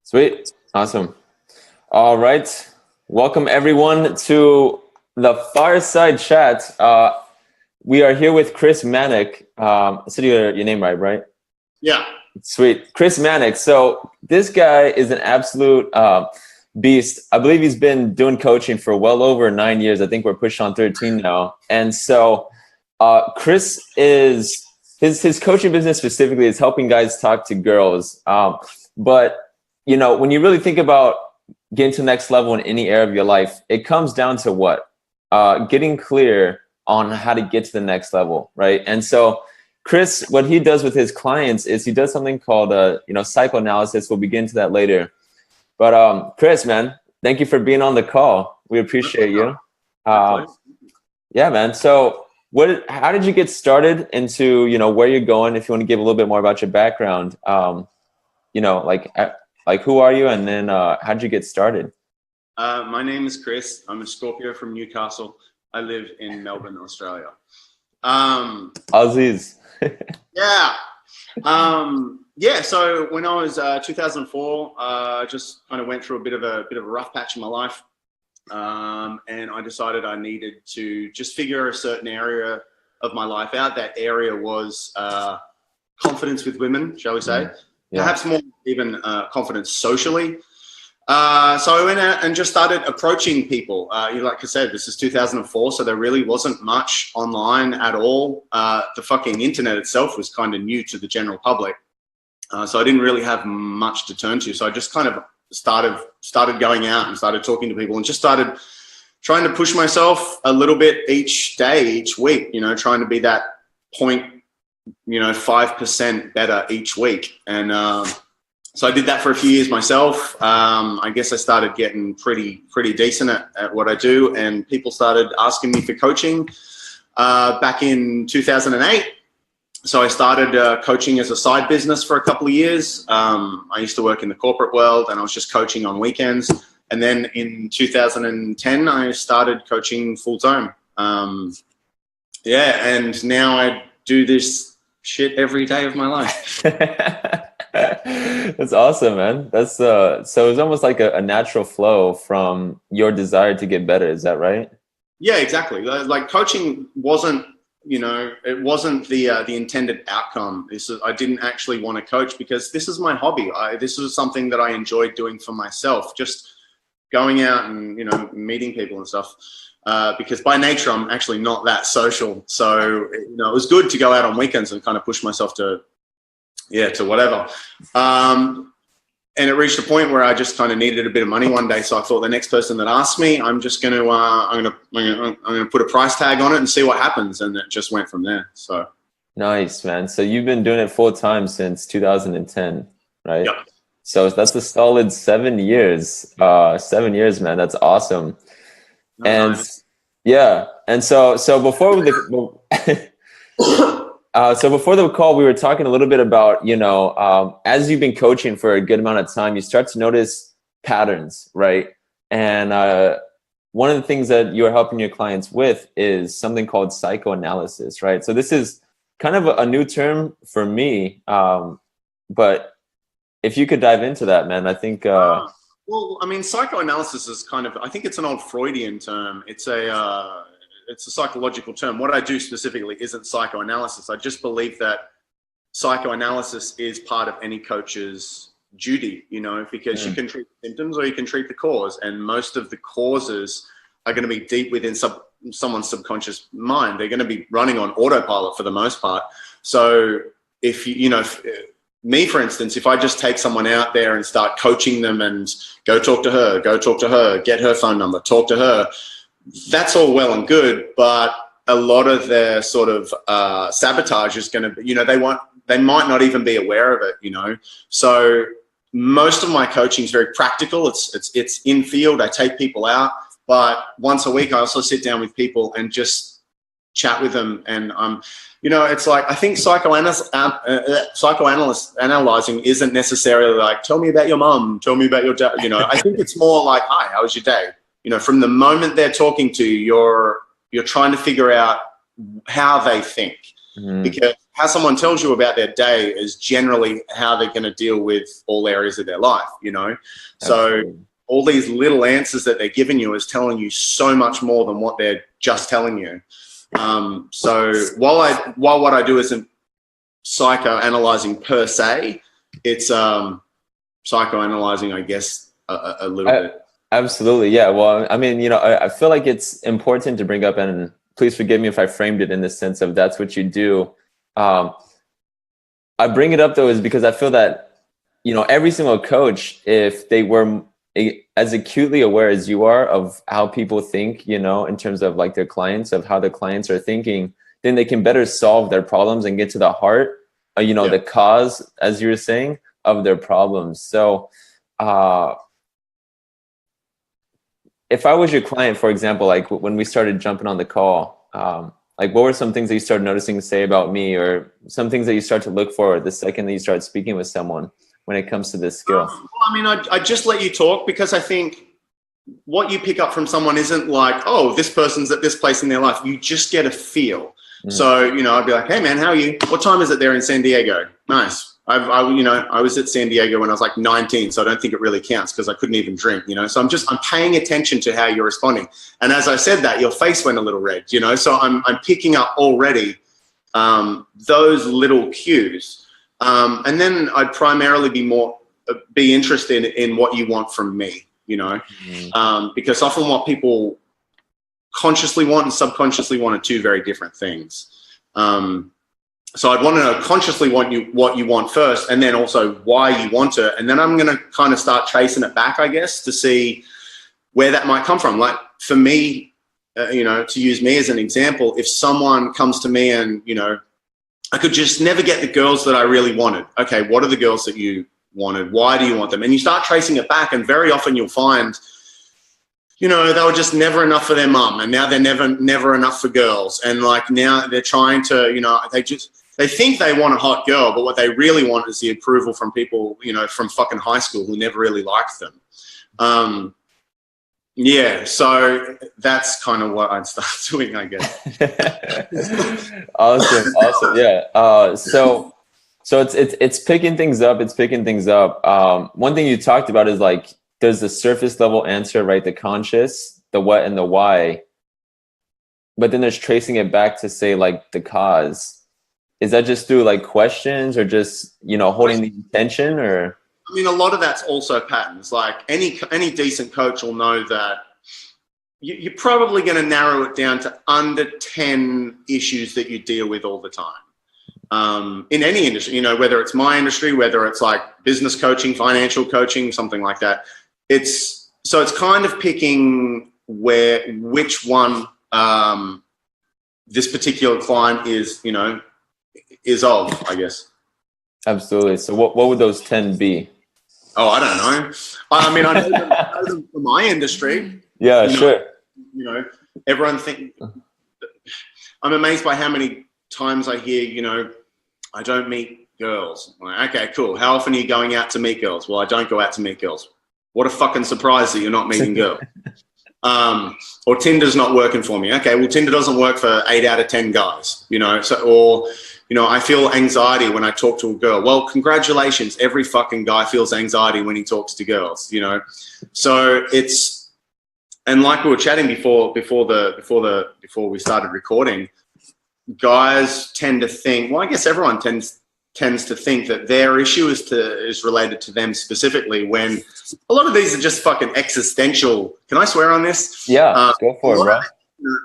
Sweet. Awesome. All right. Welcome everyone to the Fireside Chat. We are here with Chris Manak. I said your name right? Yeah. Sweet. Chris Manak. So this guy is an absolute beast. I believe he's been doing coaching for well over 9 years. I think we're pushing on 13 now. And so Chris is, his coaching business specifically is helping guys talk to girls. But you know, when you really think about getting to the next level in any area of your life, it comes down to what? Getting clear on how to get to the next level, right? And so Chris, what he does with his clients is he does something called, psychoanalysis. We'll get into that later. But Chris, man, thank you for being on the call. We appreciate you. Yeah, man. So how did you get started into, where you're going? If you want to give a little bit more about your background, like who are you? And then how did you get started? My name is Chris. I'm a Scorpio from Newcastle. I live in Melbourne, Australia. Aussies. Yeah. So when I was 2004, I just kind of went through a bit of a rough patch in my life. And I decided I needed to just figure a certain area of my life out. That area was confidence with women, shall we say. Yeah. Perhaps more even confidence socially. So I went out and just started approaching people. Like I said, this is 2004, so there really wasn't much online at all. The fucking internet itself was kind of new to the general public. So I didn't really have much to turn to. So I just kind of started going out and started talking to people and just started trying to push myself a little bit each day, each week, trying to be that 5% better each week. And so I did that for a few years myself. I guess I started getting pretty decent at what I do, and people started asking me for coaching back in 2008. So I started coaching as a side business for a couple of years. I used to work in the corporate world, and I was just coaching on weekends. And then in 2010, I started coaching full time. And now I do this shit every day of my life. That's awesome, man. That's so it's almost like a natural flow from your desire to get better. Is that right? Yeah, exactly. Like coaching wasn't, it wasn't the intended outcome. I didn't actually want to coach because this is my hobby. This was something that I enjoyed doing for myself, just going out and, meeting people and stuff. Because by nature, I'm actually not that social. So, it was good to go out on weekends and kind of push myself to whatever. And it reached a point where I just kind of needed a bit of money one day. So I thought the next person that asked me, I'm just going to, I'm going to put a price tag on it and see what happens. And it just went from there. So. Nice, man. So you've been doing it full time since 2010, right? Yep. So that's a solid 7 years. 7 years, man. That's awesome. And yeah, and so before before the call, we were talking a little bit about, as you've been coaching for a good amount of time, you start to notice patterns, right? And one of the things that you're helping your clients with is something called psychoanalysis, right? So this is kind of a new term for me, but if you could dive into that, man, I think. Well, I mean, psychoanalysis is I think it's an old Freudian term. It's a psychological term. What I do specifically isn't psychoanalysis. I just believe that psychoanalysis is part of any coach's duty, because you can treat the symptoms or you can treat the cause. And most of the causes are going to be deep within someone's subconscious mind. They're going to be running on autopilot for the most part. So if me, for instance, if I just take someone out there and start coaching them and go talk to her, get her phone number, talk to her, that's all well and good. But a lot of their sort of sabotage is going to be, they might not even be aware of it, So most of my coaching is very practical. It's in field. I take people out, but once a week I also sit down with people and just chat with them. And it's like, I think psychoanalyzing isn't necessarily like, tell me about your mom, tell me about your dad. I think it's more like, hi, how was your day? From the moment they're talking to you, you're trying to figure out how they think, because how someone tells you about their day is generally how they're going to deal with all areas of their life, you know? Absolutely. So all these little answers that they're giving you is telling you so much more than what they're just telling you. So while what I do isn't psychoanalyzing per se, it's psychoanalyzing, I guess, a little bit. Absolutely. Yeah. Well, I mean, I feel like it's important to bring up, and please forgive me if I framed it in the sense of that's what you do. I bring it up though is because I feel that, every single coach, if they were as acutely aware as you are of how people think, in terms of like their clients, of how the clients are thinking, then they can better solve their problems and get to the heart, the cause, as you were saying, of their problems. So, if I was your client, for example, like when we started jumping on the call, like what were some things that you started noticing, say, about me, or some things that you start to look for the second that you start speaking with someone when it comes to this skill? Well, I mean, I just let you talk, because I think what you pick up from someone isn't like, oh, this person's at this place in their life. You just get a feel. So, I'd be like, hey man, how are you? What time is it there in San Diego? Nice. I was at San Diego when I was like 19, so I don't think it really counts because I couldn't even drink, So I'm paying attention to how you're responding. And as I said that, your face went a little red, So I'm picking up already those little cues. And then I'd primarily be interested in what you want from me, because often what people consciously want and subconsciously want are two very different things. So I'd want to know consciously what you want first, and then also why you want it. And then I'm going to kind of start tracing it back, I guess, to see where that might come from. Like for me, to use me as an example, if someone comes to me and, I could just never get the girls that I really wanted. Okay, what are the girls that you wanted? Why do you want them? And you start tracing it back, and very often you'll find, they were just never enough for their mum, and now they're never enough for girls. And like now they're trying to, they think they want a hot girl, but what they really want is the approval from people, from fucking high school who never really liked them. So that's kind of what I'd start doing, I guess. Awesome. Yeah. So it's picking things up. One thing you talked about is like, there's the surface level answer, right? The conscious, the what and the why. But then there's tracing it back to say like the cause. Is that just through like questions, or just, holding the intention, or? I mean, a lot of that's also patterns. Like any decent coach will know that you're probably going to narrow it down to under 10 issues that you deal with all the time. In any industry, whether it's my industry, whether it's like business coaching, financial coaching, something like that. It's kind of picking which one this particular client is, is of, I guess. Absolutely. So what would those 10 be? Oh, I don't know. I mean, I know them from my industry. Yeah, sure. Everyone I'm amazed by how many times I hear, I don't meet girls. I'm like, okay, cool. How often are you going out to meet girls? Well, I don't go out to meet girls. What a fucking surprise that you're not meeting girls. Or Tinder's not working for me. Okay, well, Tinder doesn't work for 8 out of 10 guys, I feel anxiety when I talk to a girl. Well, congratulations. Every fucking guy feels anxiety when he talks to girls, So and like we were chatting before we started recording, guys tend to think, well, I guess everyone tends to think that their issue is related to them specifically, when a lot of these are just fucking existential. Can I swear on this? Yeah, go for it, bro.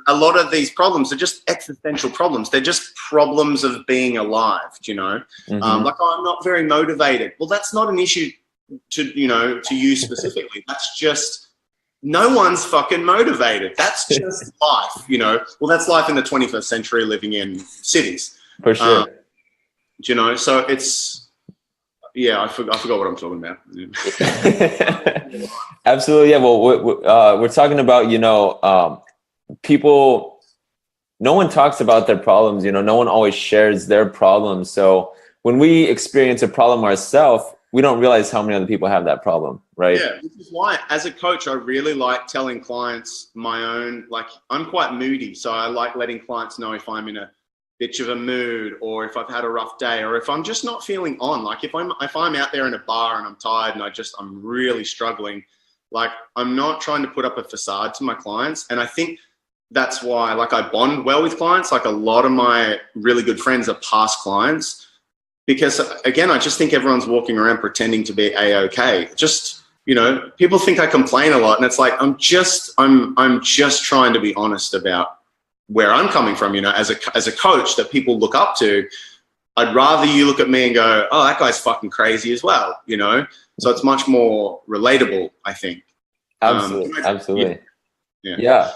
A lot of these problems are just existential problems. They're just problems of being alive, Mm-hmm. Like, oh, I'm not very motivated. Well, that's not an issue to you specifically. That's just, no one's fucking motivated. That's just life, Well, that's life in the 21st century living in cities. For sure. So it's, I forgot what I'm talking about. Absolutely. Yeah. Well, we're talking about, people, no one talks about their problems, no one always shares their problems. So when we experience a problem ourselves, we don't realize how many other people have that problem, right? Yeah, which is why as a coach, I really like telling clients my own, like I'm quite moody. So I like letting clients know if I'm in a bitch of a mood, or if I've had a rough day, or if I'm just not feeling on, like if I'm out there in a bar and I'm tired and I'm really struggling, like I'm not trying to put up a facade to my clients. And I think that's why, like, I bond well with clients. Like a lot of my really good friends are past clients, because again, I just think everyone's walking around pretending to be A-okay. Just, you know, people think I complain a lot, and it's like, I'm just trying to be honest about where I'm coming from, you know, as a coach that people look up to. I'd rather you look at me and go, oh, that guy's fucking crazy as well, you know? So it's much more relatable, I think. Absolutely. Yeah.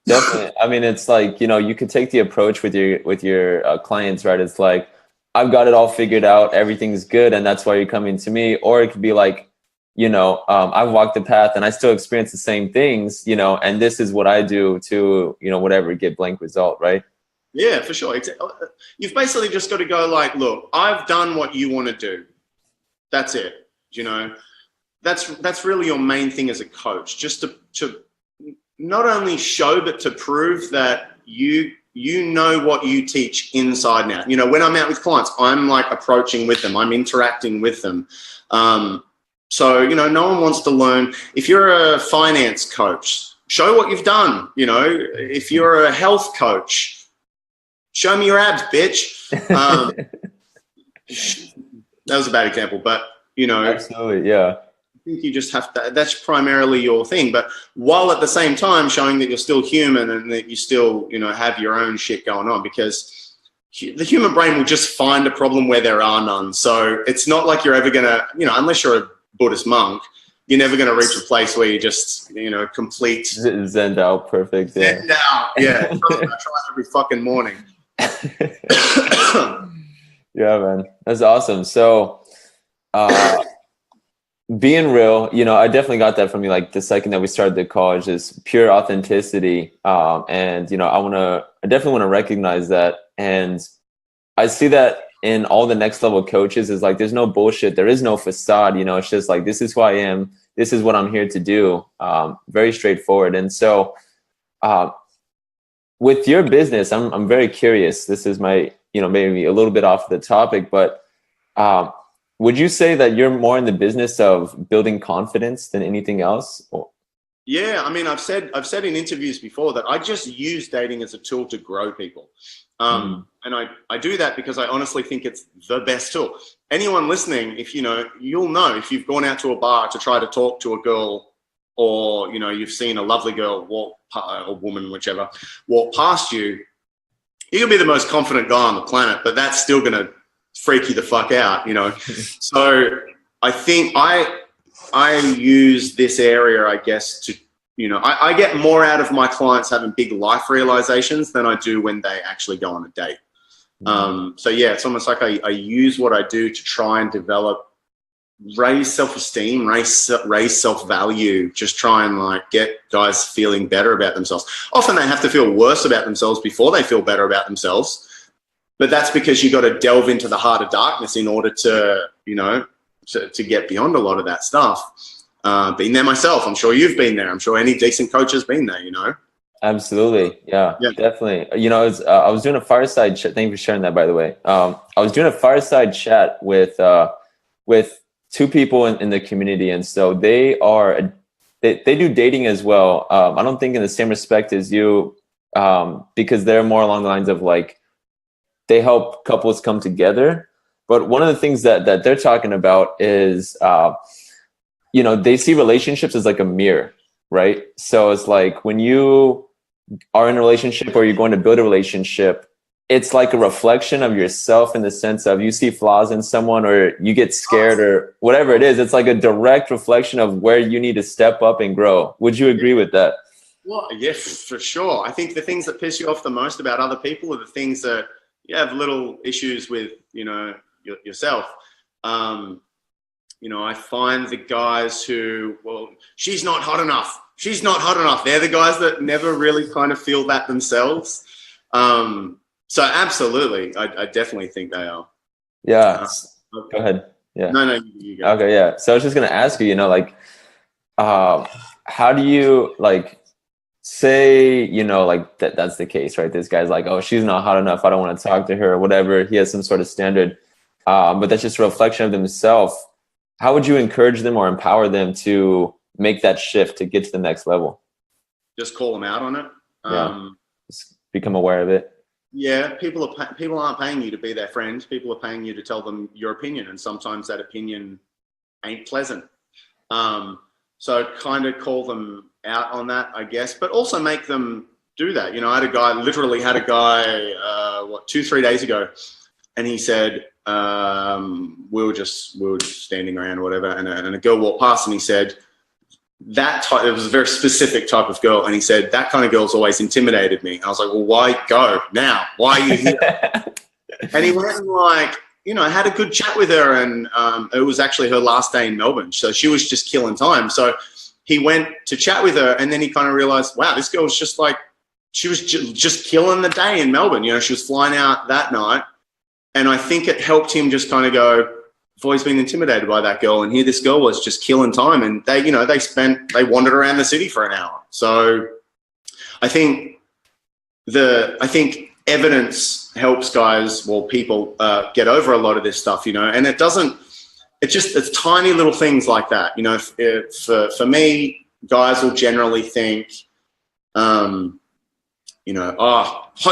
Definitely. I mean, it's like, you know, you could take the approach with your clients, right? It's like, I've got it all figured out, everything's good, and that's why you're coming to me. Or it could be like, you know, I've walked the path and I still experience the same things, you know, and this is what I do to, you know, whatever, get blank result, right? Yeah, for sure. You've basically just got to go like, look, I've done what you want to do. That's it. You know, that's really your main thing as a coach, just to not only show, but to prove that you know what you teach inside and out. You know, when I'm out with clients, I'm like approaching with them, I'm interacting with them. So, you know, no one wants to learn. If you're a finance coach, show what you've done. You know, if you're a health coach, show me your abs, bitch. That was a bad example, but, you know. Absolutely, yeah. I think you just have to, that's primarily your thing. But while at the same time showing that you're still human and that you still, you know, have your own shit going on, because the human brain will just find a problem where there are none. So it's not like you're ever going to, you know, unless you're a Buddhist monk, you're never going to reach a place where you just, you know, complete. Zen'd out, perfect. Yeah. Zen'd out, yeah. I try every fucking morning. Yeah, man. That's awesome. So, being real, you know, I definitely got that from you. Like the second that we started the call, is just pure authenticity. And, you know, I definitely want to recognize that. And I see that in all the next level coaches is like, there's no bullshit. There is no facade, you know, it's just like, this is who I am. This is what I'm here to do. Very straightforward. And so, with your business, I'm very curious. This is my, you know, maybe a little bit off the topic, but, would you say that you're more in the business of building confidence than anything else? Yeah, I mean, I've said in interviews before that I just use dating as a tool to grow people. And I do that because I honestly think it's the best tool. Anyone listening, if you know, you'll know if you've gone out to a bar to try to talk to a girl, or, you know, you've seen a lovely girl walk, a woman, whichever, walk past you, you can be the most confident guy on the planet, but that's still going to freak you the fuck out, you know? So I think I use this area, I guess, to, you know, I get more out of my clients having big life realizations than I do when they actually go on a date. So yeah, it's almost like I use what I do to try and raise self-esteem, raise self-value, just try and like get guys feeling better about themselves. Often they have to feel worse about themselves before they feel better about themselves. But that's because you got to delve into the heart of darkness in order to, you know, to get beyond a lot of that stuff. Been there myself. I'm sure you've been there. I'm sure any decent coach has been there, you know? Absolutely. Yeah, definitely. You know, I was doing a fireside chat. Thank you for sharing that, by the way. I was doing a fireside chat with two people in the community. And so they do dating as well. I don't think in the same respect as you, because they're more along the lines of like, they help couples come together. But one of the things that they're talking about is, you know, they see relationships as like a mirror, right? So it's like when you are in a relationship or you're going to build a relationship, it's like a reflection of yourself in the sense of you see flaws in someone or you get scared or whatever it is. It's like a direct reflection of where you need to step up and grow. Would you agree with that? Well, yes, for sure. I think the things that piss you off the most about other people are the things that you have little issues with, you know, yourself. You know, I find the guys who, well, she's not hot enough. She's not hot enough. They're the guys that never really kind of feel that themselves. So absolutely, I definitely think they are. Yeah. Okay. Go ahead. Yeah. No, you go. Okay. Yeah. So I was just going to ask you, you know, like, how do you like, say, like that's the case, right? This guy's like, oh, she's not hot enough, I don't want to talk to her or whatever. He has some sort of standard, but that's just a reflection of themselves. How would you encourage them or empower them to make that shift to get to the next level? Just call them out on it. Just become aware of it. Yeah, people aren't paying you to be their friend. People are paying you to tell them your opinion, and sometimes that opinion ain't pleasant. So kind of call them out on that, I guess, but also make them do that. I had a guy, 2-3 days ago, and he said, we were just standing around or whatever, and a girl walked past, and he said, it was a very specific type of girl, and he said, that kind of girl's always intimidated me. And I was like, well, why go now? Why are you here? And he went and I had a good chat with her, and it was actually her last day in Melbourne, so she was just killing time. So he went to chat with her, and then he kind of realized, wow, this girl was just she was just killing the day in Melbourne. She was flying out that night, and I think it helped him just kind of go, I've always been intimidated by that girl, and here this girl was just killing time, and they wandered around the city for an hour. So I think evidence helps people get over a lot of this stuff, and it's tiny little things like that. For me, guys will generally think, hot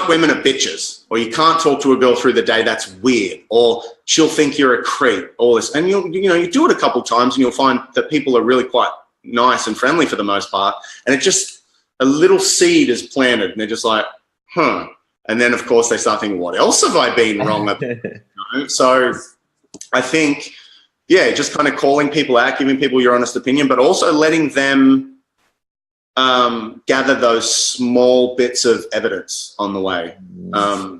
women are bitches, or you can't talk to a girl through the day, that's weird, or she'll think you're a creep, all this. And you do it a couple times, and you'll find that people are really quite nice and friendly for the most part, and it just, a little seed is planted, and they're just like, huh. And then, of course, they start thinking, what else have I been wrong about? So I think, just kind of calling people out, giving people your honest opinion, but also letting them gather those small bits of evidence on the way. I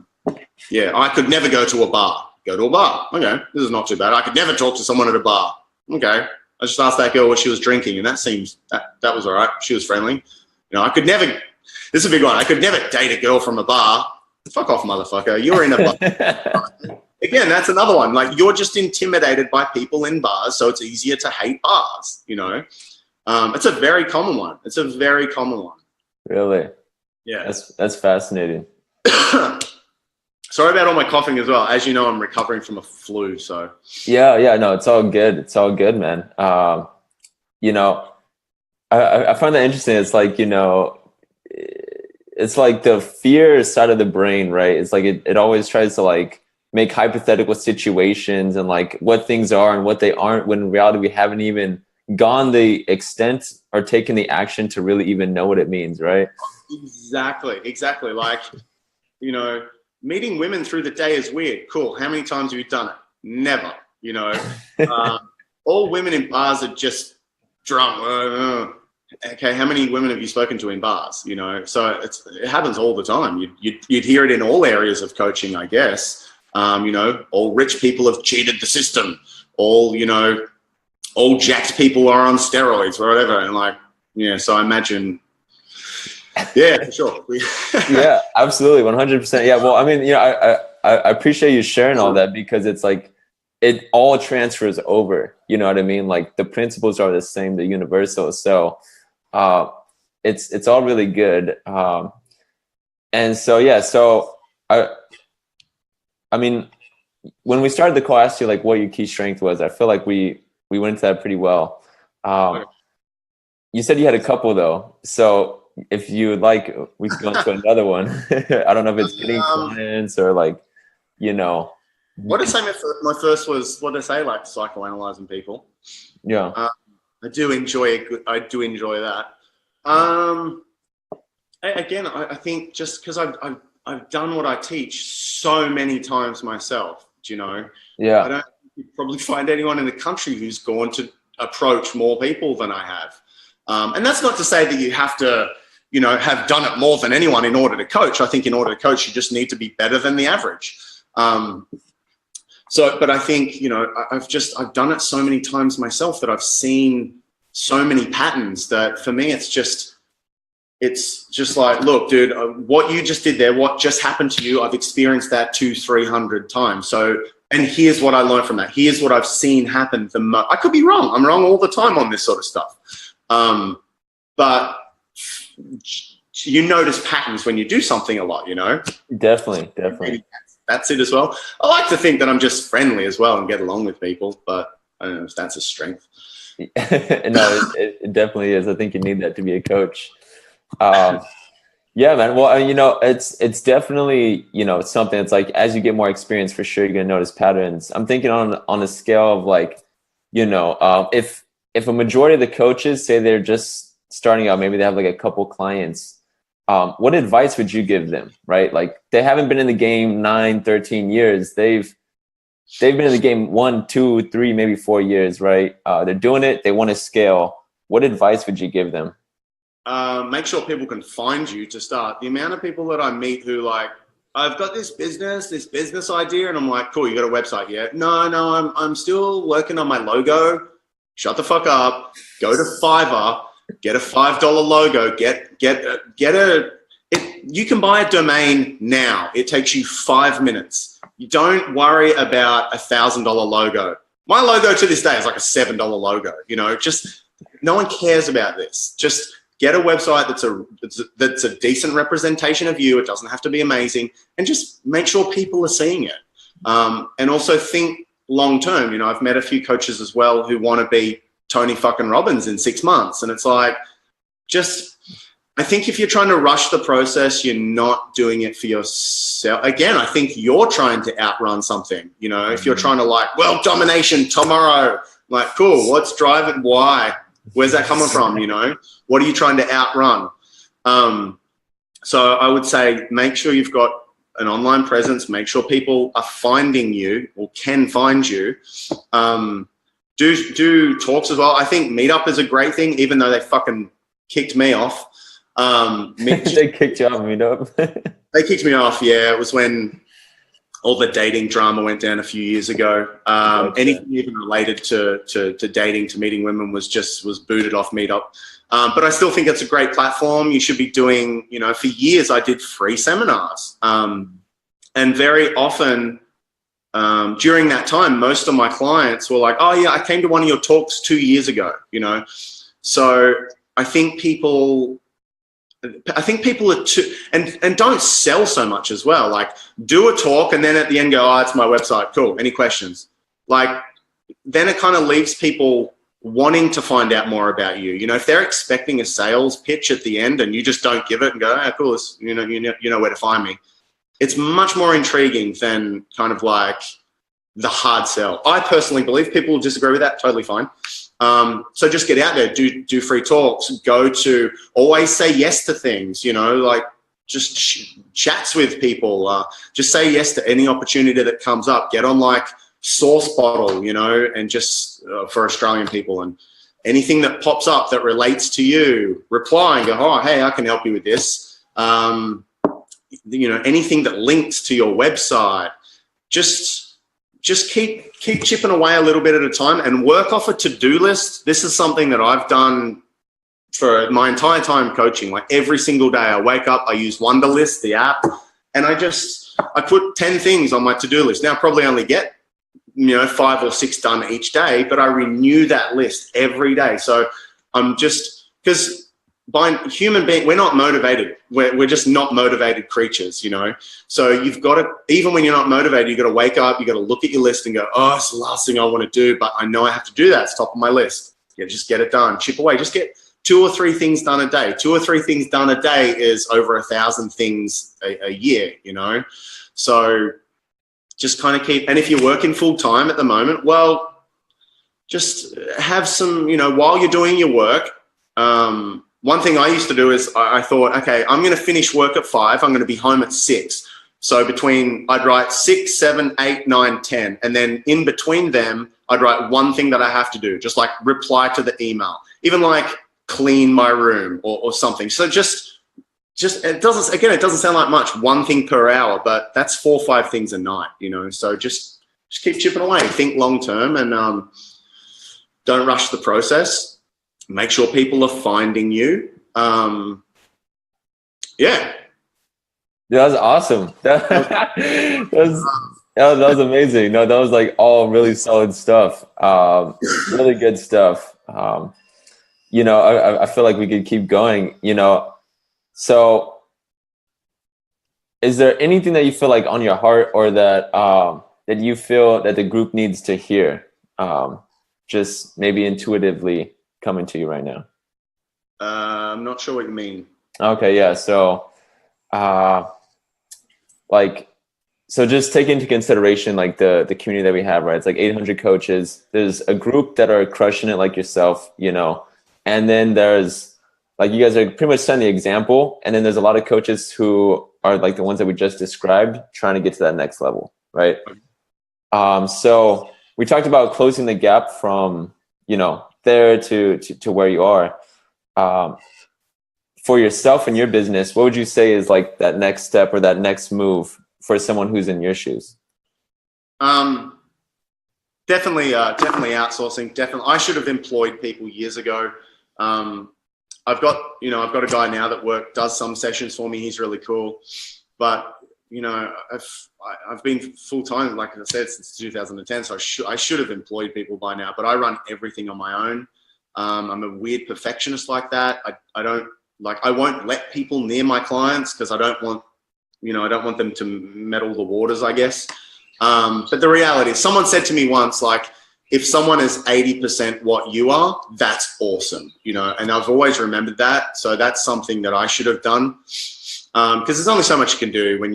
could never go to a bar. Go to a bar. Okay, this is not too bad. I could never talk to someone at a bar. Okay, I just asked that girl what she was drinking, and that was all right. She was friendly. I could never, this is a big one, I could never date a girl from a bar. Fuck off, motherfucker. You're in a bar. Again, that's another one. You're just intimidated by people in bars, so it's easier to hate bars, It's a very common one. Really? Yeah. That's fascinating. Sorry about all my coughing as well. As you know, I'm recovering from a flu, so. Yeah, no, it's all good. It's all good, man. I find that interesting. It's it's like the fear side of the brain, right? It's it always tries to make hypothetical situations and what things are and what they aren't, when in reality we haven't even gone the extent or taken the action to really even know what it means, right? Exactly. Meeting women through the day is weird. Cool. How many times have you done it? Never. All women in bars are just drunk. Okay, how many women have you spoken to in bars? So it happens all the time. You'd hear it in all areas of coaching, I guess. All rich people have cheated the system. All jacked people are on steroids or whatever. And so I imagine, for sure. Yeah, absolutely. 100%. Yeah. Well, I mean, I appreciate you sharing all that, because it's it all transfers over, you know what I mean? The principles are the same, the universal. So, it's all really good. And so, so I mean, when we started the call, I asked you what your key strength was. I feel like we went into that pretty well. You said you had a couple though. So if you would we could go into another one. I don't know if it's getting clients or What did I say? My first was, what did I say? Psychoanalyzing people. Yeah. I do enjoy that. Again, I think just because I've done what I teach so many times myself, Yeah. I don't think you'd probably find anyone in the country who's gone to approach more people than I have. And that's not to say that you have to, have done it more than anyone in order to coach. I think in order to coach, you just need to be better than the average. But I think, I've done it so many times myself that I've seen so many patterns that for me, it's just look, dude, what you just did there, what just happened to you, I've experienced that 200-300 times. So, and here's what I learned from that. Here's what I've seen happen the most. I could be wrong. I'm wrong all the time on this sort of stuff. But you notice patterns when you do something a lot, Definitely. That's it as well. I like to think that I'm just friendly as well and get along with people, but I don't know if that's a strength. No, it definitely is. I think you need that to be a coach. Yeah, man. Well, it's definitely, it's something. It's like, as you get more experience, for sure, you're going to notice patterns. I'm thinking on a scale of like, if a majority of the coaches say they're just starting out, maybe they have like a couple clients, what advice would you give them, right? Like, they haven't been in the game 9, 13 years. They've been in the game 1, 2, 3, maybe 4 years, right? They're doing it. They want to scale. What advice would you give them? Make sure people can find you to start. The amount of people that I meet who like, I've got this business idea, and I'm like, cool, you got a website yet? No, I'm still working on my logo. Shut the fuck up. Go to Fiverr, get a $5 logo, you can buy a domain now. It takes you 5 minutes. You don't worry about $1,000 logo. My logo to this day is like a $7 logo, just no one cares about this. Just get a website that's a decent representation of you. It doesn't have to be amazing, and just make sure people are seeing it. And also think long term. I've met a few coaches as well who want to be Tony fucking Robbins in 6 months, and it's like, I think if you're trying to rush the process, you're not doing it for yourself. Again, I think you're trying to outrun something. If you're trying to like, world domination tomorrow, like, cool, what's driving? Why? Where's that coming from? What are you trying to outrun? So I would say, make sure you've got an online presence. Make sure people are finding you or can find you. Do talks as well. I think Meetup is a great thing, even though they fucking kicked me off. They kicked you off Meetup? They kicked me off, yeah. It was when all the dating drama went down a few years ago. Anything even related to dating, to meeting women was booted off Meetup. But I still think it's a great platform. You should be doing, for years I did free seminars. And very often during that time, most of my clients were like, oh yeah, I came to one of your talks 2 years ago, So I think people are too, and don't sell so much as well. Like, do a talk and then at the end go, oh, it's my website. Cool. Any questions? Like, then it kind of leaves people wanting to find out more about you. If they're expecting a sales pitch at the end and you just don't give it and go, oh, cool, you know where to find me. It's much more intriguing than kind of like the hard sell. I personally believe people will disagree with that. Totally fine. So just get out there, do free talks, always say yes to things, like just chats with people, just say yes to any opportunity that comes up. Get on like Source Bottle, and just for Australian people, and anything that pops up that relates to you, reply and go, oh, hey, I can help you with this. Anything that links to your website, just keep chipping away a little bit at a time and work off a to-do list. This is something that I've done for my entire time coaching. Like, every single day I wake up, I use Wunderlist, the app, and I put 10 things on my to-do list. Now I probably only get 5 or 6 done each day, but I renew that list every day. So I'm just, because by human being, we're not motivated. We're just not motivated creatures, So you've got to, even when you're not motivated, you've got to wake up, you've got to look at your list and go, oh, it's the last thing I want to do, but I know I have to do that. It's top of my list. Yeah, just get it done. Chip away. Just get 2 or 3 things done a day. 2 or 3 things done a day is over 1,000 things a year, So just kind of keep, and if you're working full time at the moment, well, just have some, while you're doing your work, one thing I used to do is I thought, okay, I'm going to finish work at 5. I'm going to be home at 6. So I'd write 6, 7, 8, 9, 10. And then in between them, I'd write one thing that I have to do, just like reply to the email, even like clean my room or something. So just it doesn't sound like much, one thing per hour, but that's 4 or 5 things a night, So just keep chipping away, think long term, and don't rush the process. Make sure people are finding you. Yeah. That was awesome. That was amazing. No, that was like all really solid stuff. Really good stuff. I feel like we could keep going. So is there anything that you feel like on your heart, or that that you feel that the group needs to hear, just maybe intuitively coming to you right now? I'm not sure what you mean. Okay, yeah. So like, so just take into consideration like the community that we have, right? It's like 800 coaches. There's a group that are crushing it like yourself, you know, and then there's like, you guys are pretty much setting the example, and then there's a lot of coaches who are like the ones that we just described, trying to get to that next level, right? So we talked about closing the gap from, you know, there to where you are. For yourself and your business, what would you say is like that next step or that next move for someone who's in your shoes? Definitely outsourcing. Definitely, I should have employed people years ago. I've got a guy now that does some sessions for me. He's really cool, but you know, I've been full time, like I said, since 2010. So I should have employed people by now. But I run everything on my own. I'm a weird perfectionist like that. I won't let people near my clients because I don't want them to meddle the waters, I guess. But the reality is, someone said to me once, like, if someone is 80% what you are, that's awesome, you know, and I've always remembered that. So that's something that I should have done. Because there's only so much you can do when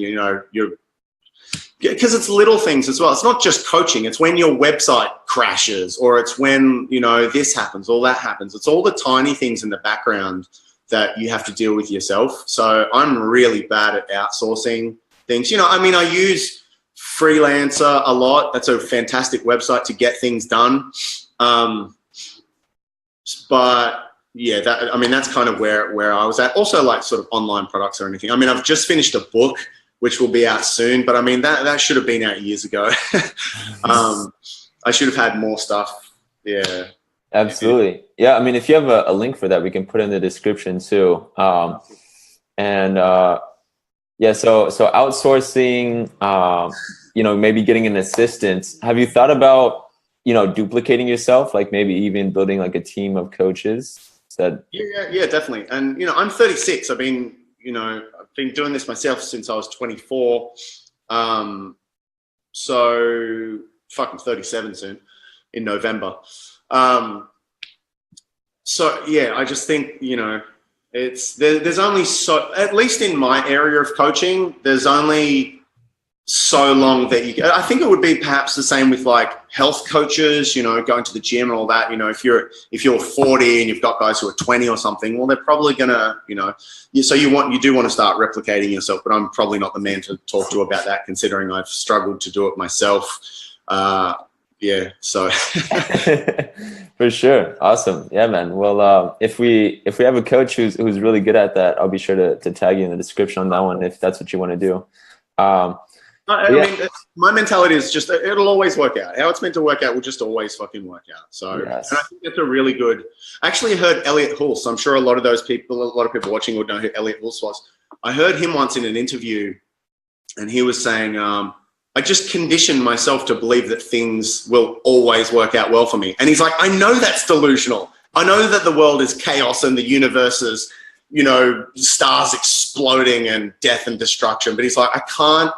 because it's little things as well. It's not just coaching. It's when your website crashes, or it's when, you know, this happens, all that happens. It's all the tiny things in the background that you have to deal with yourself. So I'm really bad at outsourcing things. You know, I mean, I use Freelancer a lot. That's a fantastic website to get things done. But yeah, that's kind of where I was at. Also, like, sort of online products or anything. I mean, I've just finished a book, which will be out soon, but I mean, that should have been out years ago. I should have had more stuff. Yeah. Absolutely. Yeah. I mean, if you have a link for that, we can put in the description too. Yeah, so outsourcing, you know, maybe getting an assistant. Have you thought about, you know, duplicating yourself, like maybe even building like a team of coaches? Yeah, definitely. And, you know, I'm 36. I've been doing this myself since I was 24. So fucking 37 soon in November. So yeah, I just think, you know, there's only at least in my area of coaching, there's only so long that I think it would be perhaps the same with like health coaches, you know, going to the gym and all that. You know, if you're 40 and you've got guys who are 20 or something, well, they're probably gonna, you know, so you do want to start replicating yourself, but I'm probably not the man to talk to about that, considering I've struggled to do it myself. Yeah, so for sure. Awesome. Yeah, man. Well, if we have a coach who's really good at that, I'll be sure to tag you in the description on that one if that's what you want to do. I mean, my mentality is just, it'll always work out. How it's meant to work out will just always fucking work out. So, yes. And I think that's a really good. I actually heard Elliot Hulse. I'm sure a lot of people watching would know who Elliot Hulse was. I heard him once in an interview, and he was saying, I just conditioned myself to believe that things will always work out well for me. And he's like, I know that's delusional. I know that the world is chaos and the universe is, you know, stars exploding and death and destruction. But he's like, I can't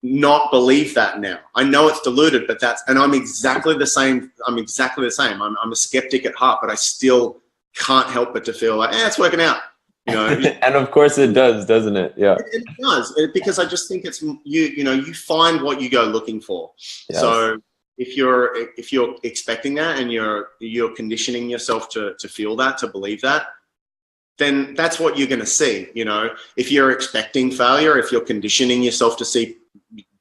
not believe that now. I know it's deluded, but and I'm exactly the same. I'm a skeptic at heart, but I still can't help but to feel like, it's working out. You know, and of course it does, doesn't it? Yeah, it does, because I just think it's you find what you go looking for. Yes. So if you're expecting that and you're conditioning yourself to feel that, to believe that, then that's what you're going to see. You know, if you're expecting failure, if you're conditioning yourself to see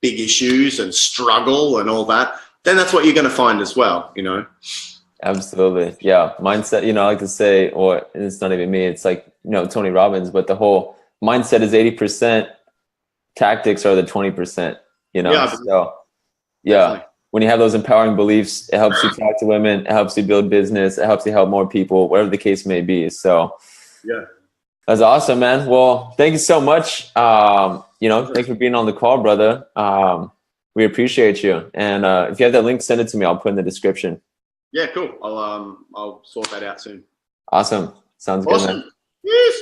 big issues and struggle and all that, then that's what you're going to find as well. You know. Absolutely. Yeah. Mindset, you know, I like to say, or it's not even me, it's like, you know, Tony Robbins, but the whole mindset is 80%, tactics are the 20%, you know? Yeah. So yeah, definitely. When you have those empowering beliefs, it helps you talk to women, it helps you build business, it helps you help more people, whatever the case may be. So yeah, that's awesome, man. Well, thank you so much. You know, thanks for being on the call, brother. We appreciate you. And if you have that link, send it to me. I'll put in the description. Yeah, cool. I'll sort that out soon. Awesome. Sounds good, man. Yes.